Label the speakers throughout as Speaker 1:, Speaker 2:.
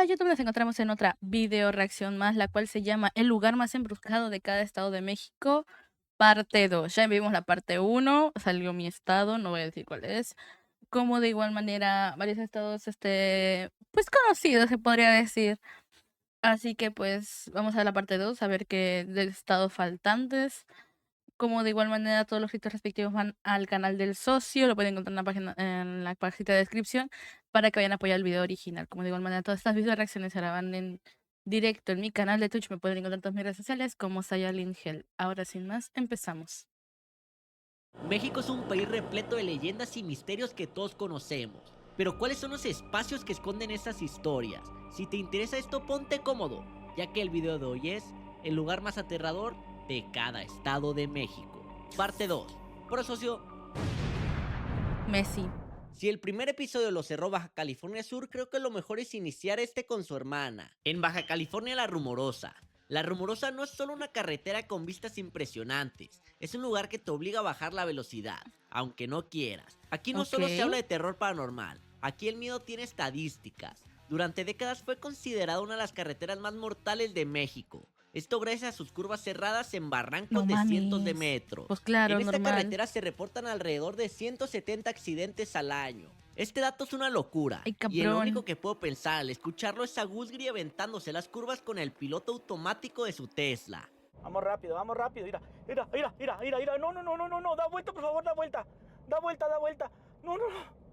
Speaker 1: YouTube, nos encontramos en otra video reacción más, la cual se llama El lugar más embrujado de cada estado de México, parte 2. Ya vimos la parte 1, salió mi estado, no voy a decir cuál es. Como de igual manera, varios estados, pues conocidos, se podría decir. Así que pues vamos a la parte 2, a ver qué de estados faltantes. Como de igual manera todos los sitios respectivos van al canal del socio, lo pueden encontrar en la página, en la cajita de descripción, para que vayan a apoyar el video original. Como de igual manera todas estas video reacciones se graban en directo en mi canal de Twitch, me pueden encontrar en todas mis redes sociales como Sayalingel. Ahora sin más, empezamos.
Speaker 2: México es un país repleto de leyendas y misterios que todos conocemos. Pero ¿cuáles son los espacios que esconden esas historias? Si te interesa esto, ponte cómodo, ya que el video de hoy es el lugar más aterrador de cada estado de México. Parte 2. Por socio,
Speaker 1: Messi.
Speaker 2: si el primer episodio lo cerró Baja California Sur, creo que lo mejor es iniciar este con su hermana. En Baja California La Rumorosa. La Rumorosa no es solo una carretera con vistas impresionantes, es un lugar que te obliga a bajar la velocidad, aunque no quieras. Aquí no
Speaker 1: Ok.
Speaker 2: solo se habla de terror paranormal, aquí el miedo tiene estadísticas. Durante décadas fue considerada una de las carreteras más mortales de México. Esto gracias a sus curvas cerradas en barrancos
Speaker 1: No
Speaker 2: de cientos de
Speaker 1: mames.
Speaker 2: metros.
Speaker 1: Pues claro,
Speaker 2: En esta
Speaker 1: normal.
Speaker 2: carretera se reportan alrededor de 170 accidentes al año. Este dato es una locura,
Speaker 1: Ay,
Speaker 2: y en lo
Speaker 1: cabrón.
Speaker 2: único que puedo pensar al escucharlo es a Gus Gris aventándose las curvas con el piloto automático de su Tesla.
Speaker 3: Vamos rápido, mira, mira, mira, mira, mira, mira, no, no, no, no, no, no, da vuelta, por favor, da vuelta, da vuelta, da vuelta, no, no, no.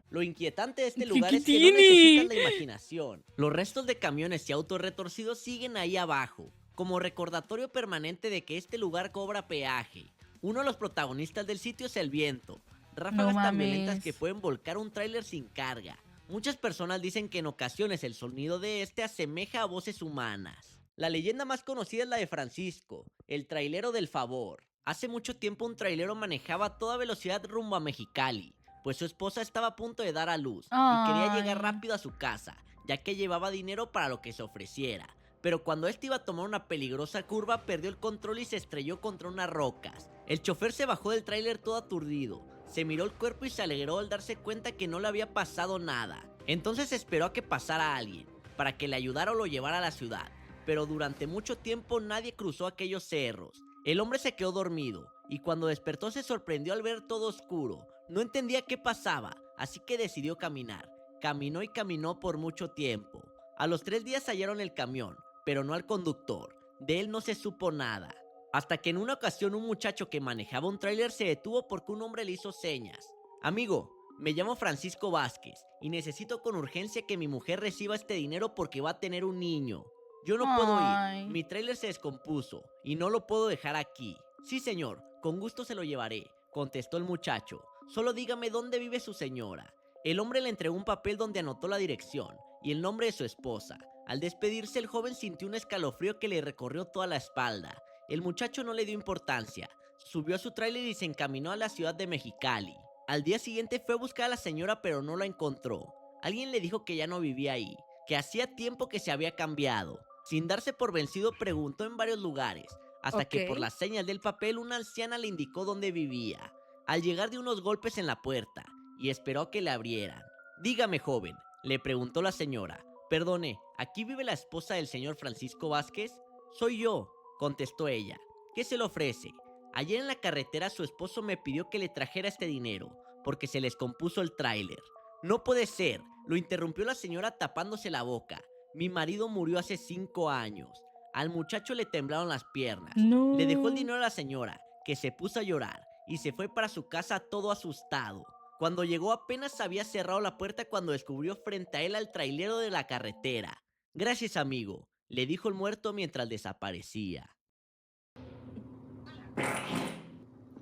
Speaker 2: Lo inquietante de este
Speaker 1: ¿Qué,
Speaker 2: lugar
Speaker 1: qué
Speaker 2: es que no necesitas
Speaker 1: tiene?
Speaker 2: la imaginación. Los restos de camiones y autos retorcidos siguen ahí abajo, como recordatorio permanente de que este lugar cobra peaje. Uno de los protagonistas del sitio es el viento,
Speaker 1: No
Speaker 2: ráfagas tan violentas que
Speaker 1: mames.
Speaker 2: pueden volcar un tráiler sin carga. Muchas personas dicen que en ocasiones el sonido de este asemeja a voces humanas. La leyenda más conocida es la de Francisco, el trailero del favor. Hace mucho tiempo un trailero manejaba a toda velocidad rumbo a Mexicali, pues su esposa estaba a punto de dar a luz y quería llegar
Speaker 1: Ay.
Speaker 2: rápido a su casa, ya que llevaba dinero para lo que se ofreciera. Pero cuando este iba a tomar una peligrosa curva, perdió el control y se estrelló contra unas rocas. El chofer se bajó del tráiler todo aturdido, se miró el cuerpo y se alegró al darse cuenta que no le había pasado nada. Entonces esperó a que pasara alguien, para que le ayudara o lo llevara a la ciudad. Pero durante mucho tiempo nadie cruzó aquellos cerros. El hombre se quedó dormido, y cuando despertó se sorprendió al ver todo oscuro. No entendía qué pasaba, así que decidió caminar. Caminó y caminó por mucho tiempo. A los 3 días hallaron el camión, pero no al conductor. De él no se supo nada. Hasta que en una ocasión un muchacho que manejaba un tráiler se detuvo porque un hombre le hizo señas. Amigo, me llamo Francisco Vázquez y necesito con urgencia que mi mujer reciba este dinero porque va a tener un niño. Yo no puedo ir,
Speaker 1: Ay.
Speaker 2: mi tráiler se descompuso y no lo puedo dejar aquí. Sí, señor, con gusto se lo llevaré, contestó el muchacho. Solo dígame dónde vive su señora. El hombre le entregó un papel donde anotó la dirección y el nombre de su esposa. Al despedirse, el joven sintió un escalofrío que le recorrió toda la espalda. El muchacho no le dio importancia, subió a su tráiler y se encaminó a la ciudad de Mexicali. Al día siguiente fue a buscar a la señora pero no la encontró. Alguien le dijo que ya no vivía ahí, que hacía tiempo que se había cambiado. Sin darse por vencido preguntó en varios lugares, hasta
Speaker 1: Ok.
Speaker 2: que por las señas del papel una anciana le indicó dónde vivía. Al llegar dio unos golpes en la puerta y esperó a que le abrieran. Dígame, joven, le preguntó la señora. Perdone, ¿aquí vive la esposa del señor Francisco Vázquez? Soy yo, contestó ella. ¿Qué se le ofrece? Ayer en la carretera su esposo me pidió que le trajera este dinero, porque se les compuso el tráiler. No puede ser, lo interrumpió la señora tapándose la boca. Mi marido murió hace 5 años. Al muchacho le temblaron las piernas. Le dejó el
Speaker 1: No.
Speaker 2: dinero a la señora, que se puso a llorar, y se fue para su casa todo asustado. Cuando llegó apenas había cerrado la puerta cuando descubrió frente a él al trailero de la carretera. Gracias, amigo, le dijo el muerto mientras desaparecía.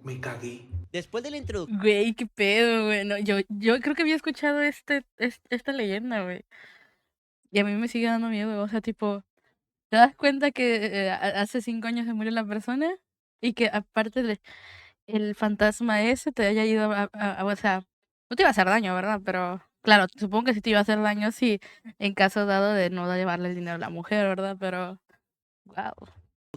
Speaker 4: Me cagué.
Speaker 2: Después de la introducción,
Speaker 1: Güey, qué pedo, güey. No, yo creo que había escuchado esta leyenda, güey. Y a mí me sigue dando miedo. O sea, tipo, ¿te das cuenta que hace 5 años se murió la persona? Y que aparte de el fantasma ese te haya ido o sea, no te iba a hacer daño, ¿verdad? Pero claro, supongo que sí te iba a hacer daño si en caso dado de no llevarle el dinero a la mujer, ¿verdad? Pero, wow.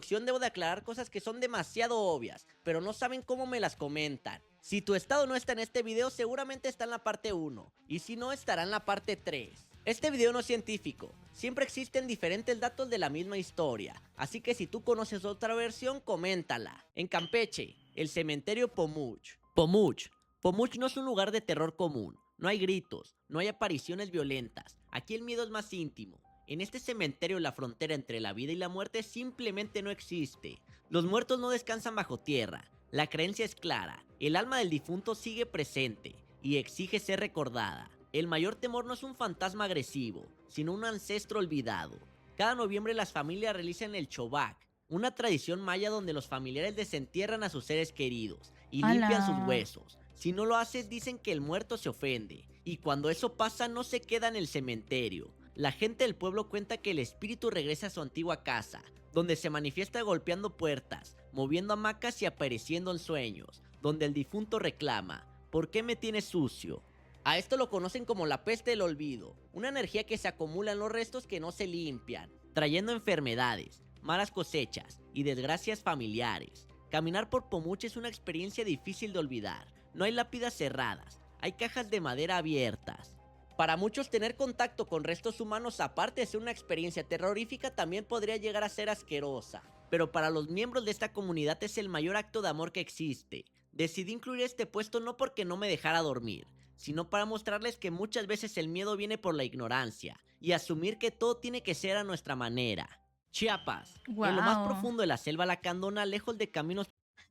Speaker 2: Debo de aclarar cosas que son demasiado obvias, pero no saben cómo me las comentan. Si tu estado no está en este video, seguramente está en la parte 1, y si no, estará en la parte 3. Este video no es científico, siempre existen diferentes datos de la misma historia, así que si tú conoces otra versión, coméntala. En Campeche, el cementerio Pomuch. Pomuch no es un lugar de terror común, no hay gritos, no hay apariciones violentas, aquí el miedo es más íntimo. En este cementerio la frontera entre la vida y la muerte simplemente no existe. Los muertos no descansan bajo tierra, la creencia es clara, el alma del difunto sigue presente y exige ser recordada. El mayor temor no es un fantasma agresivo, sino un ancestro olvidado. Cada noviembre las familias realizan el Chobac, una tradición maya donde los familiares desentierran a sus seres queridos y limpian sus huesos. Si no lo haces, dicen que el muerto se ofende, y cuando eso pasa no se queda en el cementerio. La gente del pueblo cuenta que el espíritu regresa a su antigua casa, donde se manifiesta golpeando puertas, moviendo hamacas y apareciendo en sueños, donde el difunto reclama: ¿por qué me tienes sucio? A esto lo conocen como la peste del olvido, una energía que se acumula en los restos que no se limpian, trayendo enfermedades, malas cosechas y desgracias familiares. Caminar por Pomuch es una experiencia difícil de olvidar. No hay lápidas cerradas, hay cajas de madera abiertas. Para muchos, tener contacto con restos humanos, aparte de ser una experiencia terrorífica, también podría llegar a ser asquerosa. Pero para los miembros de esta comunidad es el mayor acto de amor que existe. Decidí incluir este puesto no porque no me dejara dormir, sino para mostrarles que muchas veces el miedo viene por la ignorancia y asumir que todo tiene que ser a nuestra manera. Chiapas, en lo más profundo de la selva lacandona, lejos de caminos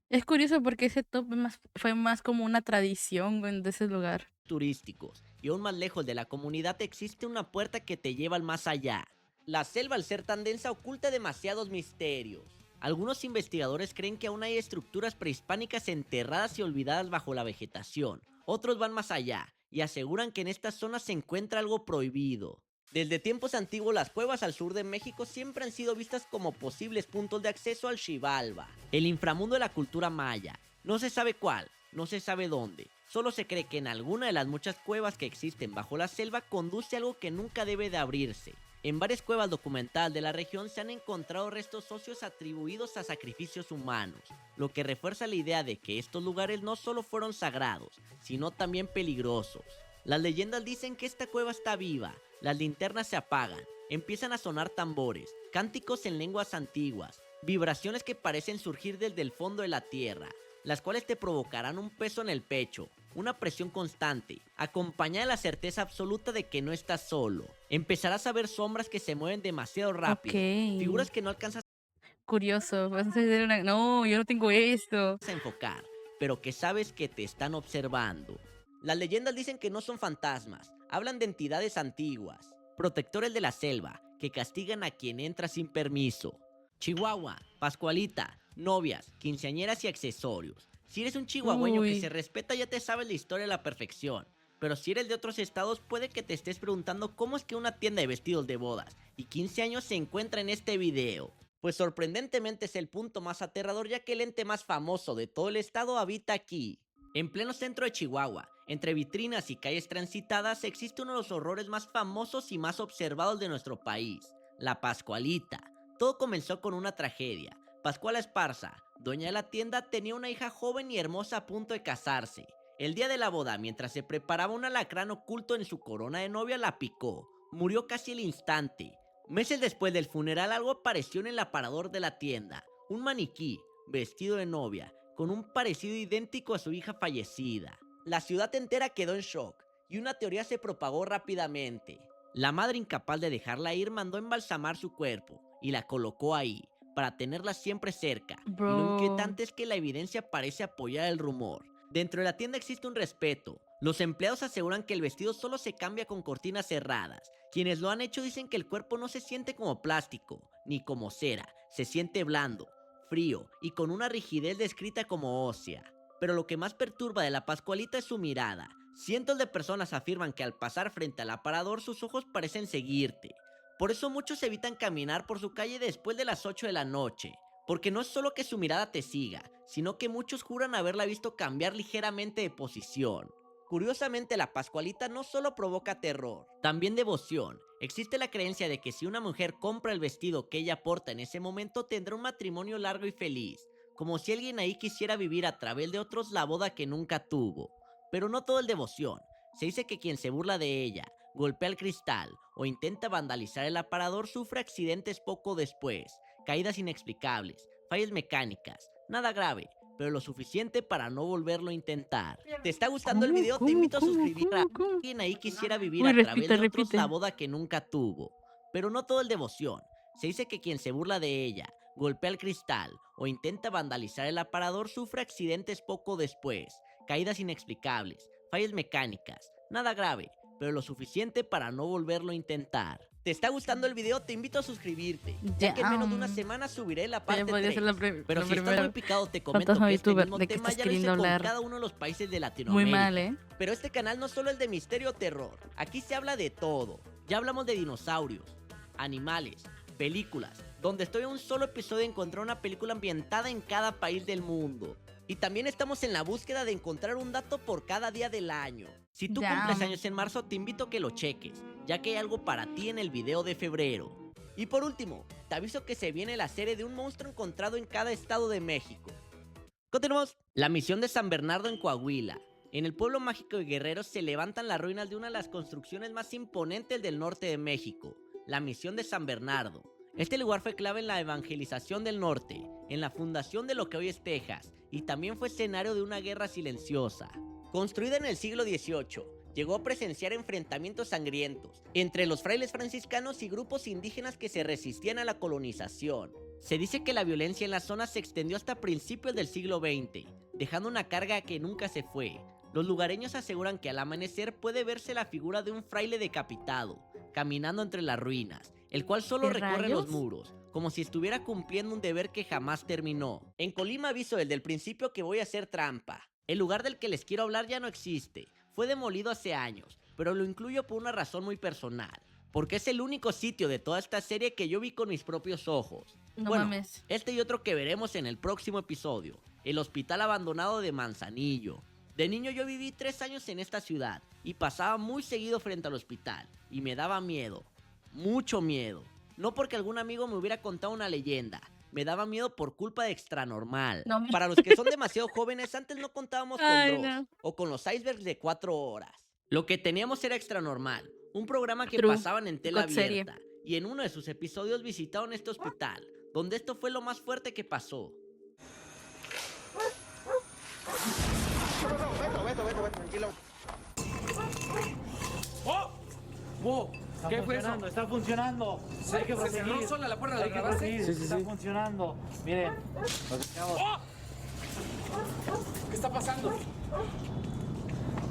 Speaker 1: Es curioso porque ese top fue más como una tradición de ese lugar.
Speaker 2: turísticos, y aún más lejos de la comunidad, existe una puerta que te lleva al más allá. La selva, al ser tan densa, oculta demasiados misterios. Algunos investigadores creen que aún hay estructuras prehispánicas enterradas y olvidadas bajo la vegetación. Otros van más allá y aseguran que en estas zonas se encuentra algo prohibido. Desde tiempos antiguos, las cuevas al sur de México siempre han sido vistas como posibles puntos de acceso al Xibalba, el inframundo de la cultura maya. No se sabe cuál, no se sabe dónde, solo se cree que en alguna de las muchas cuevas que existen bajo la selva conduce algo que nunca debe de abrirse. En varias cuevas documentadas de la región se han encontrado restos óseos atribuidos a sacrificios humanos, lo que refuerza la idea de que estos lugares no solo fueron sagrados, sino también peligrosos. Las leyendas dicen que esta cueva está viva, las linternas se apagan, empiezan a sonar tambores, cánticos en lenguas antiguas, vibraciones que parecen surgir desde el fondo de la tierra, las cuales te provocarán un peso en el pecho, una presión constante, acompañada de la certeza absoluta de que no estás solo. Empezarás a ver sombras que se mueven demasiado rápido, figuras que no alcanzas
Speaker 1: Curioso, vas a hacer una... No, yo no tengo esto.
Speaker 2: a enfocar, pero que sabes que te están observando. Las leyendas dicen que no son fantasmas, hablan de entidades antiguas, protectores de la selva, que castigan a quien entra sin permiso. Chihuahua, Pascualita, novias, quinceañeras y accesorios. Si eres un chihuahueño que se respeta, ya te sabes la historia a la perfección. Pero si eres de otros estados, puede que te estés preguntando cómo es que una tienda de vestidos de bodas y 15 años se encuentra en este video. Pues sorprendentemente es el punto más aterrador, ya que el ente más famoso de todo el estado habita aquí. En pleno centro de Chihuahua, entre vitrinas y calles transitadas, existe uno de los horrores más famosos y más observados de nuestro país, la Pascualita. Todo comenzó con una tragedia. Pascuala Esparza, dueña de la tienda, tenía una hija joven y hermosa a punto de casarse. El día de la boda, mientras se preparaba, un alacrán oculto en su corona de novia la picó. Murió casi al instante. Meses después del funeral, algo apareció en el aparador de la tienda. Un maniquí, vestido de novia, con un parecido idéntico a su hija fallecida. La ciudad entera quedó en shock y una teoría se propagó rápidamente. La madre, incapaz de dejarla ir, mandó embalsamar su cuerpo y la colocó ahí, para tenerla siempre cerca. Y lo inquietante es que la evidencia parece apoyar el rumor. Dentro de la tienda existe un respeto. Los empleados aseguran que el vestido solo se cambia con cortinas cerradas. Quienes lo han hecho dicen que el cuerpo no se siente como plástico, ni como cera. Se siente blando, frío y con una rigidez descrita como ósea. Pero lo que más perturba de la Pascualita es su mirada. Cientos de personas afirman que al pasar frente al aparador sus ojos parecen seguirte. Por eso muchos evitan caminar por su calle después de las 8 de la noche. Porque no es solo que su mirada te siga, sino que muchos juran haberla visto cambiar ligeramente de posición. Curiosamente, la Pascualita no solo provoca terror, también devoción. Existe la creencia de que si una mujer compra el vestido que ella porta en ese momento, tendrá un matrimonio largo y feliz, como si alguien ahí quisiera vivir a través de otros la boda que nunca tuvo. Pero no todo es devoción. Se dice que quien se burla de ella, golpea el cristal o intenta vandalizar el aparador sufre accidentes poco después, caídas inexplicables, fallas mecánicas, nada grave, pero lo suficiente para no volverlo a intentar. ¿Te está gustando el video? Te invito a suscribir a alguien ahí quisiera vivir
Speaker 1: Uy,
Speaker 2: a través
Speaker 1: repite,
Speaker 2: de otros
Speaker 1: repite.
Speaker 2: la boda que nunca tuvo. Pero no todo es devoción. Se dice que quien se burla de ella, golpea el cristal o intenta vandalizar el aparador sufre accidentes poco después, caídas inexplicables, fallas mecánicas, nada grave, pero lo suficiente para no volverlo a intentar. ¿Te está gustando el video? Te invito a suscribirte, ya que en menos de una semana subiré la parte
Speaker 1: podría
Speaker 2: 3.
Speaker 1: ser la
Speaker 2: Pero
Speaker 1: la
Speaker 2: si estás
Speaker 1: primera
Speaker 2: muy picado, te comento
Speaker 1: fantasma
Speaker 2: que este
Speaker 1: youtuber
Speaker 2: mismo
Speaker 1: de que
Speaker 2: tema
Speaker 1: estás
Speaker 2: ya lo hice
Speaker 1: queriendo
Speaker 2: con
Speaker 1: hablar
Speaker 2: cada uno de los países de
Speaker 1: muy
Speaker 2: Latinoamérica.
Speaker 1: mal, ¿eh?
Speaker 2: Pero este canal no solo es de misterio o terror, aquí se habla de todo. Ya hablamos de dinosaurios, animales, películas, donde estoy en un solo episodio de encontrar una película ambientada en cada país del mundo. Y también estamos en la búsqueda de encontrar un dato por cada día del año. Si tú cumples años en marzo, te invito a que lo cheques, ya que hay algo para ti en el video de febrero. Y por último, te aviso que se viene la serie de un monstruo encontrado en cada estado de México. Continuamos. La misión de San Bernardo en Coahuila. En el pueblo mágico de Guerrero se levantan las ruinas de una de las construcciones más imponentes del norte de México, la misión de San Bernardo. Este lugar fue clave en la evangelización del norte, en la fundación de lo que hoy es Texas, y también fue escenario de una guerra silenciosa. Construida en el siglo XVIII, llegó a presenciar enfrentamientos sangrientos entre los frailes franciscanos y grupos indígenas que se resistían a la colonización. Se dice que la violencia en la zona se extendió hasta principios del siglo XX, dejando una carga que nunca se fue. Los lugareños aseguran que al amanecer puede verse la figura de un fraile decapitado, caminando entre las ruinas, el cual solo recorre los muros, como si estuviera cumpliendo un deber que jamás terminó. En Colima aviso desde el principio que voy a hacer trampa. El lugar del que les quiero hablar ya no existe, fue demolido hace años, pero lo incluyo por una razón muy personal, porque es el único sitio de toda esta serie que yo vi con mis propios ojos.
Speaker 1: No
Speaker 2: Bueno,
Speaker 1: mames.
Speaker 2: este y otro que veremos en el próximo episodio, el hospital abandonado de Manzanillo. De niño yo viví 3 años en esta ciudad y pasaba muy seguido frente al hospital y me daba miedo, mucho miedo. No porque algún amigo me hubiera contado una leyenda, me daba miedo por culpa de Extranormal.
Speaker 1: No.
Speaker 2: Para los que son demasiado jóvenes, antes no contábamos con
Speaker 1: Ay,
Speaker 2: Dross
Speaker 1: no.
Speaker 2: o con los icebergs de 4 horas. Lo que teníamos era Extranormal, un programa que
Speaker 1: True.
Speaker 2: pasaban en tela
Speaker 1: God serie.
Speaker 2: abierta, y en uno de sus episodios visitaron este hospital, donde esto fue lo más fuerte que pasó.
Speaker 5: Beto, tranquilo.
Speaker 3: ¡Oh! ¡Wow!
Speaker 5: ¿Qué fue eso?
Speaker 3: Está funcionando.
Speaker 5: ¿Se cerró sola la puerta
Speaker 3: Hay
Speaker 5: del
Speaker 3: que
Speaker 5: garaje?
Speaker 3: proseguir, está funcionando. Miren. ¡Oh!
Speaker 5: ¿Qué está pasando?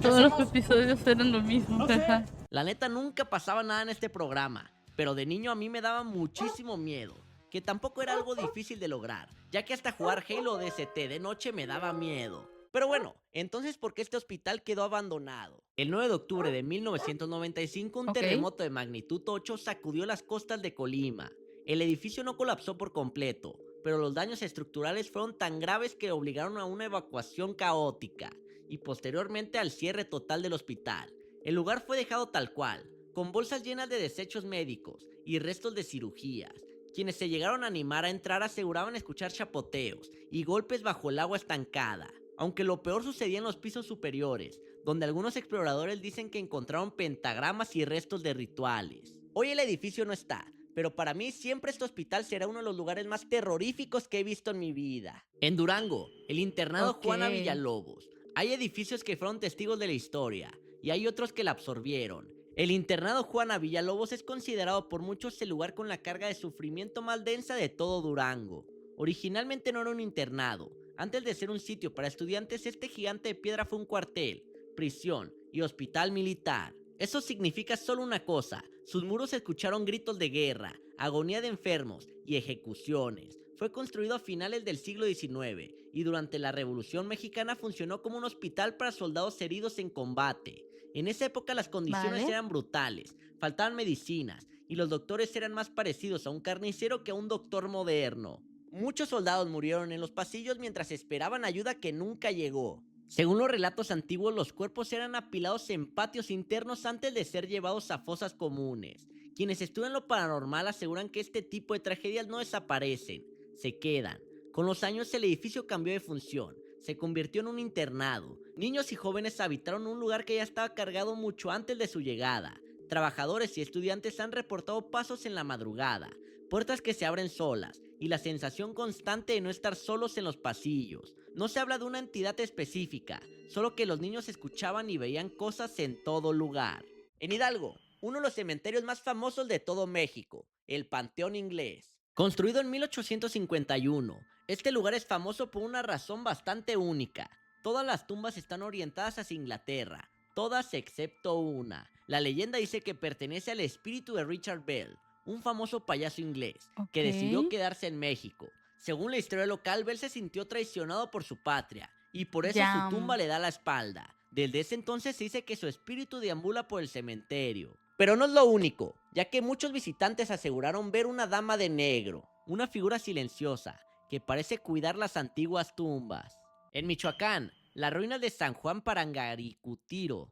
Speaker 1: Todos los episodios eran lo mismo.
Speaker 3: No sé.
Speaker 1: jaja.
Speaker 2: La neta nunca pasaba nada en este programa, pero de niño a mí me daba muchísimo miedo, que tampoco era algo difícil de lograr, ya que hasta jugar Halo DST de noche me daba miedo. Pero bueno, entonces ¿por qué este hospital quedó abandonado? El 9 de octubre de 1995 un
Speaker 1: Ok.
Speaker 2: terremoto de magnitud 8 sacudió las costas de Colima. El edificio no colapsó por completo, pero los daños estructurales fueron tan graves que obligaron a una evacuación caótica y posteriormente al cierre total del hospital. El lugar fue dejado tal cual, con bolsas llenas de desechos médicos y restos de cirugías. Quienes se llegaron a animar a entrar aseguraban escuchar chapoteos y golpes bajo el agua estancada. Aunque lo peor sucedía en los pisos superiores, donde algunos exploradores dicen que encontraron pentagramas y restos de rituales. Hoy el edificio no está, pero para mí siempre este hospital será uno de los lugares más terroríficos que he visto en mi vida. En Durango, el internado Juana
Speaker 1: Ok.
Speaker 2: Villalobos. Hay edificios que fueron testigos de la historia, y hay otros que la absorbieron. El internado Juana Villalobos es considerado por muchos el lugar con la carga de sufrimiento más densa de todo Durango. Originalmente no era un internado. Antes de ser un sitio para estudiantes, este gigante de piedra fue un cuartel, prisión y hospital militar. Eso significa solo una cosa: sus muros escucharon gritos de guerra, agonía de enfermos y ejecuciones. Fue construido a finales del siglo XIX y durante la Revolución Mexicana funcionó como un hospital para soldados heridos en combate. En esa época las condiciones
Speaker 1: Vale.
Speaker 2: eran brutales, faltaban medicinas y los doctores eran más parecidos a un carnicero que a un doctor moderno. Muchos soldados murieron en los pasillos mientras esperaban ayuda que nunca llegó. Según los relatos antiguos, los cuerpos eran apilados en patios internos antes de ser llevados a fosas comunes. Quienes estudian lo paranormal aseguran que este tipo de tragedias no desaparecen, se quedan. Con los años el edificio cambió de función, se convirtió en un internado. Niños y jóvenes habitaron un lugar que ya estaba cargado mucho antes de su llegada. Trabajadores y estudiantes han reportado pasos en la madrugada, puertas que se abren solas y la sensación constante de no estar solos en los pasillos. No se habla de una entidad específica, solo que los niños escuchaban y veían cosas en todo lugar. En Hidalgo, uno de los cementerios más famosos de todo México, el Panteón Inglés. Construido en 1851, este lugar es famoso por una razón bastante única. Todas las tumbas están orientadas hacia Inglaterra, todas excepto una. La leyenda dice que pertenece al espíritu de Richard Bell, un famoso payaso inglés, que decidió
Speaker 1: Ok.
Speaker 2: quedarse en México. Según la historia local, Bell se sintió traicionado por su patria, y por eso su
Speaker 1: Ya.
Speaker 2: tumba le da la espalda. Desde ese entonces se dice que su espíritu deambula por el cementerio. Pero no es lo único, ya que muchos visitantes aseguraron ver una dama de negro, una figura silenciosa, que parece cuidar las antiguas tumbas. En Michoacán, las ruinas de San Juan Parangacutirio,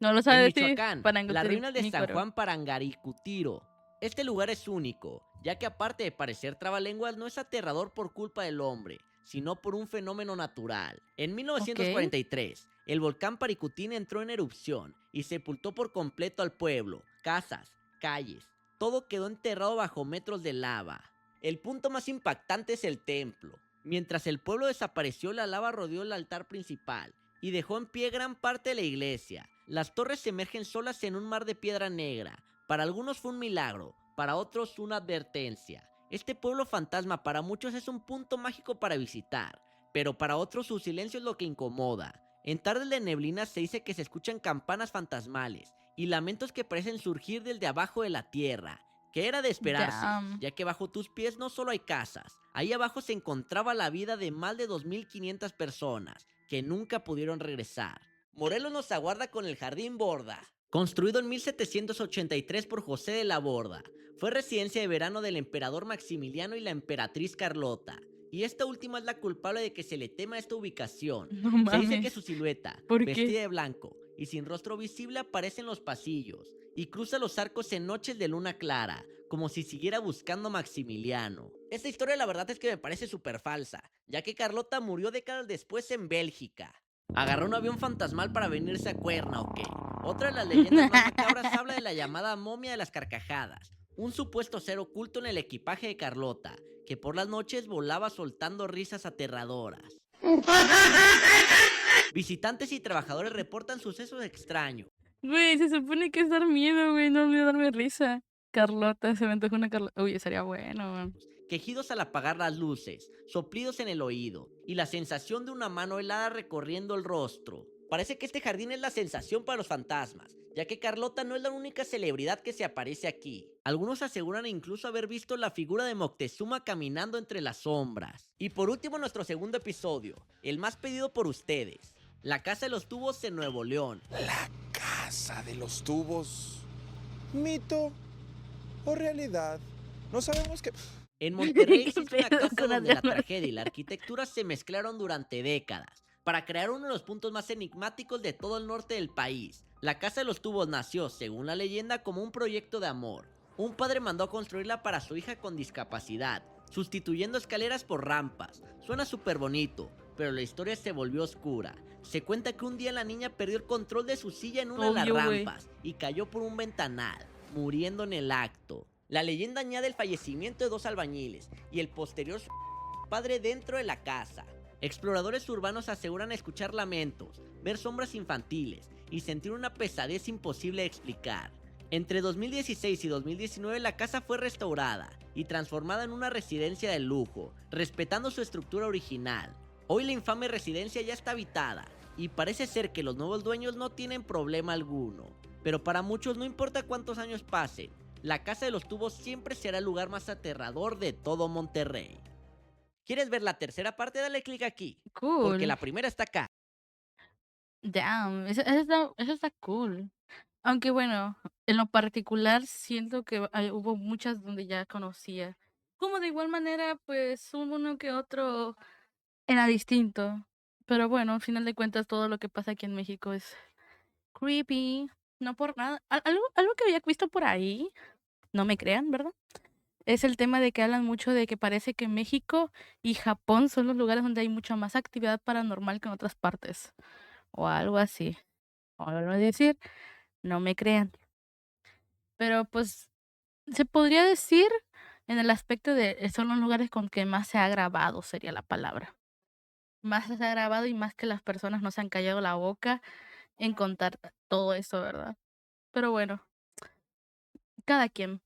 Speaker 1: No lo
Speaker 2: en
Speaker 1: sabe decir.
Speaker 2: Michoacán, las ruinas de San Juan Parangaricutiro. Este lugar es único, ya que aparte de parecer trabalenguas, no es aterrador por culpa del hombre, sino por un fenómeno natural. En
Speaker 1: Ok.
Speaker 2: 1943, el volcán Paricutín entró en erupción y sepultó por completo al pueblo, casas, calles, todo quedó enterrado bajo metros de lava. El punto más impactante es el templo. Mientras el pueblo desapareció, la lava rodeó el altar principal y dejó en pie gran parte de la iglesia. Las torres se emergen solas en un mar de piedra negra. Para algunos fue un milagro, para otros una advertencia. Este pueblo fantasma para muchos es un punto mágico para visitar, pero para otros su silencio es lo que incomoda. En tardes de neblina se dice que se escuchan campanas fantasmales y lamentos que parecen surgir desde abajo de la tierra, que era de esperarse,
Speaker 1: Ya.
Speaker 2: ya que bajo tus pies no solo hay casas, ahí abajo se encontraba la vida de más de 2500 personas, que nunca pudieron regresar. Morelos nos aguarda con el Jardín Borda. Construido en 1783 por José de la Borda, fue residencia de verano del emperador Maximiliano y la emperatriz Carlota, y esta última es la culpable de que se le tema esta ubicación.
Speaker 1: No
Speaker 2: Se dice que
Speaker 1: mames.
Speaker 2: su silueta,
Speaker 1: ¿Por
Speaker 2: vestida
Speaker 1: qué?
Speaker 2: de blanco y sin rostro visible, aparece en los pasillos y cruza los arcos en noches de luna clara, como si siguiera buscando a Maximiliano. Esta historia la verdad es que me parece súper falsa, ya que Carlota murió décadas después en Bélgica. ¿Agarró un avión fantasmal para venirse a Cuerna o qué? Otra de las leyendas más macabras habla de la llamada momia de las carcajadas, un supuesto ser oculto en el equipaje de Carlota, que por las noches volaba soltando risas aterradoras. Visitantes y trabajadores reportan sucesos extraños.
Speaker 1: Güey, se supone que es dar miedo, güey, no darme risa. Carlota, se me antoja una Carlota. Uy, sería bueno, güey.
Speaker 2: Quejidos al apagar las luces, soplidos en el oído y la sensación de una mano helada recorriendo el rostro. Parece que este jardín es la sensación para los fantasmas, ya que Carlota no es la única celebridad que se aparece aquí. Algunos aseguran incluso haber visto la figura de Moctezuma caminando entre las sombras. Y por último, nuestro segundo episodio, el más pedido por ustedes, la Casa de los Tubos en Nuevo León.
Speaker 6: La casa de los tubos. ¿Mito o realidad? No sabemos qué.
Speaker 2: En Monterrey
Speaker 1: ¿Qué
Speaker 2: existe una
Speaker 1: pedo
Speaker 2: casa
Speaker 1: con
Speaker 2: donde la
Speaker 1: Adriana?
Speaker 2: tragedia y la arquitectura se mezclaron durante décadas para crear uno de los puntos más enigmáticos de todo el norte del país. La Casa de los Tubos nació, según la leyenda, como un proyecto de amor. Un padre mandó a construirla para su hija con discapacidad, sustituyendo escaleras por rampas. Suena súper bonito, pero la historia se volvió oscura. Se cuenta que un día la niña perdió el control de su silla en una de las
Speaker 1: Obvio, güey.
Speaker 2: rampas y cayó por un ventanal, muriendo en el acto. La leyenda añade el fallecimiento de 2 albañiles y el posterior padre dentro de la casa. Exploradores urbanos aseguran escuchar lamentos, ver sombras infantiles y sentir una pesadez imposible de explicar. Entre 2016 y 2019 la casa fue restaurada y transformada en una residencia de lujo, respetando su estructura original. Hoy la infame residencia ya está habitada y parece ser que los nuevos dueños no tienen problema alguno. Pero para muchos no importa cuántos años pasen, la Casa de los Tubos siempre será el lugar más aterrador de todo Monterrey. ¿Quieres ver la tercera parte? Dale clic aquí, porque
Speaker 1: Cool.
Speaker 2: la primera está acá.
Speaker 1: Damn, eso está cool. Aunque bueno, en lo particular siento que hubo muchas donde ya conocía. Como de igual manera, pues hubo uno que otro era distinto. Pero bueno, al final de cuentas, todo lo que pasa aquí en México es creepy, no por nada. Algo que había visto por ahí, no me crean, ¿verdad? Es el tema de que hablan mucho de que parece que México y Japón son los lugares donde hay mucha más actividad paranormal que en otras partes, o algo así. O vuelvo a decir, no me crean. Pero, pues, se podría decir en el aspecto de, son los lugares con que más se ha grabado, sería la palabra. Más se ha grabado y más que las personas no se han callado la boca en contar todo eso, ¿verdad? Pero bueno, cada quien.